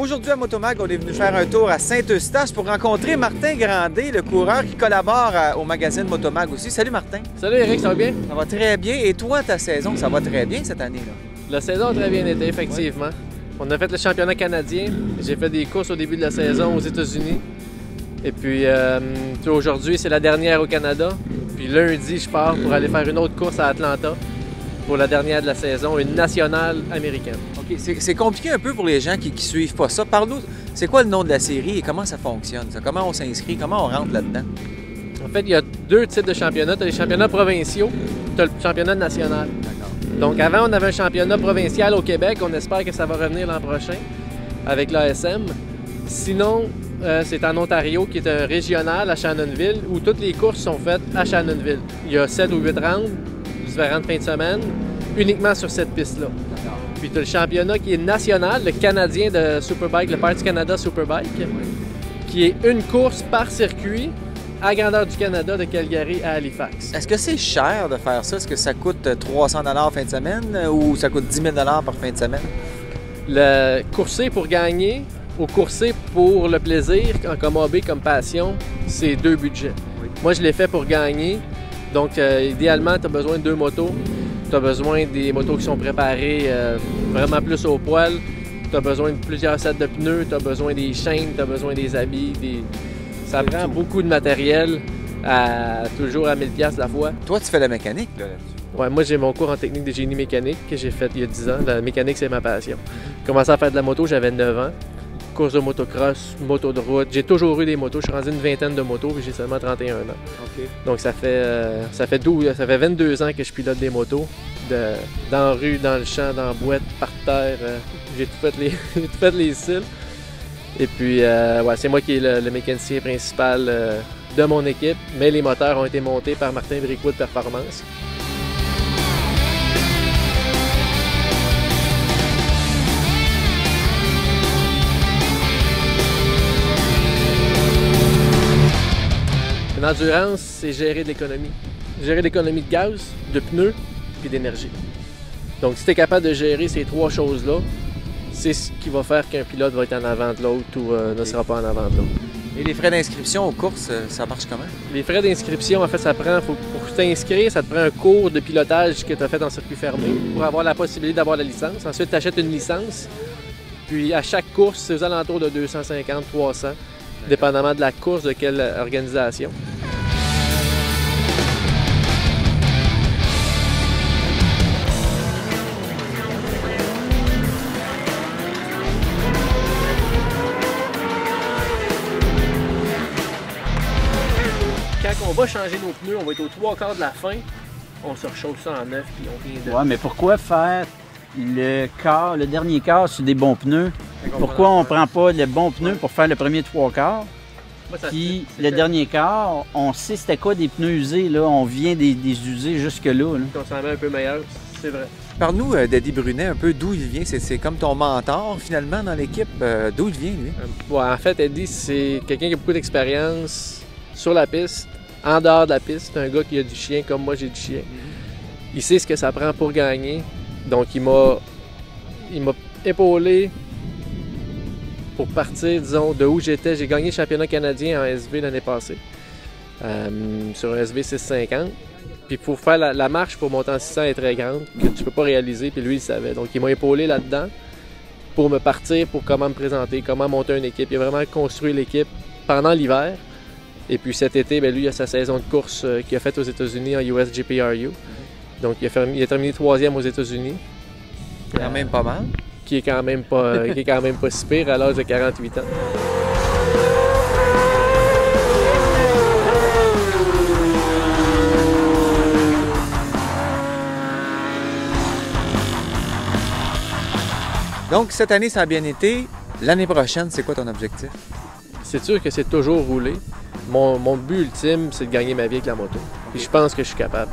Aujourd'hui à Motomag, on est venu faire un tour à Saint-Eustache pour rencontrer Martin Grandet, le coureur qui collabore au magazine Motomag aussi. Salut Martin. Salut Eric, ça va bien? Ça va très bien. Et toi, ta saison, ça va très bien cette année-là? La saison a très bien été, effectivement. Ouais. On a fait le championnat canadien. J'ai fait des courses au début de la saison aux États-Unis. Et puis aujourd'hui, c'est la dernière au Canada. Puis lundi, je pars pour aller faire une autre course à Atlanta pour la dernière de la saison, une nationale américaine. OK. C'est compliqué un peu pour les gens qui ne suivent pas ça. Parle-nous, c'est quoi le nom de la série et comment ça fonctionne? Comment on s'inscrit? Comment on rentre là-dedans? En fait, il y a deux types de championnats. Tu as les championnats provinciaux, tu as le championnat national. Donc avant, on avait un championnat provincial au Québec. On espère que ça va revenir l'an prochain avec l'ASM. Sinon, c'est en Ontario, qui est un régional à Shannonville, où toutes les courses sont faites à Shannonville. Il y a 7 ou 8 rounds, différentes fins de semaine, uniquement sur cette piste-là. Puis tu as le championnat qui est national, le Canadien de Superbike, le Parti Canada Superbike, qui est une course par circuit à grandeur du Canada, de Calgary à Halifax. Est-ce que c'est cher de faire ça? Est-ce que ça coûte 300 $ fin de semaine ou ça coûte 10 000 $ par fin de semaine? Le courser pour gagner ou courser pour le plaisir, comme hobby, comme passion, c'est deux budgets. Oui. Moi, je l'ai fait pour gagner. Donc, idéalement, tu as besoin de deux motos. Tu as besoin des motos qui sont préparées vraiment plus au poil. Tu as besoin de plusieurs sets de pneus. Tu as besoin des chaînes. Tu as besoin des habits. Ça prend beaucoup de matériel, toujours à 1000 $ la fois. Toi, tu fais la mécanique, là, là-dessus? Ouais, moi, j'ai mon cours en technique de génie mécanique que j'ai fait il y a 10 ans. La mécanique, c'est ma passion. J'ai commencé à faire de la moto, j'avais 9 ans. Course de motocross, moto de route. J'ai toujours eu des motos. Je suis rendu une vingtaine de motos et j'ai seulement 31 ans. Okay. Donc ça fait 22 ans que je pilote des motos. Dans la rue, dans le champ, dans la boîte, par terre. J'ai tout fait les styles. Et puis, ouais, c'est moi qui est le mécanicien principal de mon équipe. Mais les moteurs ont été montés par Martin Bricout de Performance. L'endurance, c'est gérer de l'économie. Gérer l'économie de gaz, de pneus et d'énergie. Donc, si tu es capable de gérer ces trois choses-là, c'est ce qui va faire qu'un pilote va être en avant de l'autre ou ne sera pas en avant de l'autre. Et les frais d'inscription aux courses, ça marche comment? Les frais d'inscription, en fait, pour t'inscrire, ça te prend un cours de pilotage que tu as fait en circuit fermé pour avoir la possibilité d'avoir la licence. Ensuite, tu achètes une licence. Puis, à chaque course, c'est aux alentours de 250, 300, dépendamment de la course, de quelle organisation. Quand on va changer nos pneus, on va être aux 3/4 de la fin, on se rechauffe ça en neuf puis on vient de... Ouais, mais pourquoi faire le dernier quart sur des bons pneus? Pourquoi on ne prend pas le bon pneu pour faire le premier 3/4? Puis le dernier quart, on sait c'était quoi des pneus usés, là, on vient des user jusque-là. On s'en met un peu meilleur, c'est vrai. Parle-nous d'Eddie Brunet un peu, d'où il vient. C'est comme ton mentor finalement dans l'équipe. D'où il vient, lui? Ouais, en fait, Eddie, c'est quelqu'un qui a beaucoup d'expérience sur la piste, en dehors de la piste. C'est un gars qui a du chien, comme moi j'ai du chien. Il sait ce que ça prend pour gagner. Donc il m'a épaulé pour partir, disons, de où j'étais. J'ai gagné le championnat canadien en SV l'année passée, sur un SV 650. Puis pour faire la marche pour monter en 600 est très grande, que tu peux pas réaliser, puis lui il savait. Donc il m'a épaulé là-dedans pour me partir, pour comment me présenter, comment monter une équipe. Il a vraiment construit l'équipe pendant l'hiver. Et puis cet été, bien, lui il a sa saison de course qu'il a faite aux États-Unis en USGPRU. Donc il a terminé 3e aux États-Unis. Quand même pas mal. Qui est quand même pas si pire à l'âge de 48 ans. Donc, cette année, ça a bien été. L'année prochaine, c'est quoi ton objectif? C'est sûr que c'est toujours rouler. Mon but ultime, c'est de gagner ma vie avec la moto. Et je pense que je suis capable.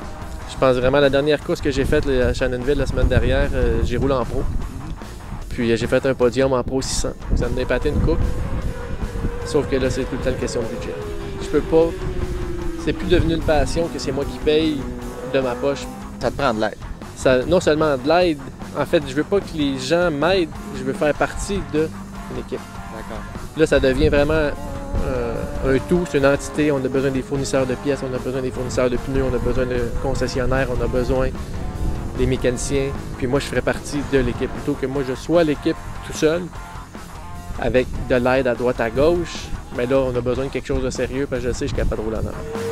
Je pense vraiment, la dernière course que j'ai faite à Shannonville la semaine dernière, j'ai roulé en pro. Puis j'ai fait un podium en pro 600. Ça me épaté une coupe. Sauf que là, c'est tout le temps une question de budget. Je peux pas... C'est plus devenu une passion que c'est moi qui paye de ma poche. Ça te prend de l'aide? Non seulement de l'aide, en fait, je veux pas que les gens m'aident, je veux faire partie de... une équipe. D'accord. Là, ça devient vraiment un tout, c'est une entité. On a besoin des fournisseurs de pièces, on a besoin des fournisseurs de pneus, on a besoin de concessionnaires, on a besoin des mécaniciens. Puis moi, je ferais partie de l'équipe plutôt que moi, je sois l'équipe tout seul avec de l'aide à droite à gauche. Mais là, on a besoin de quelque chose de sérieux parce que je sais que je suis capable de rouler en avant.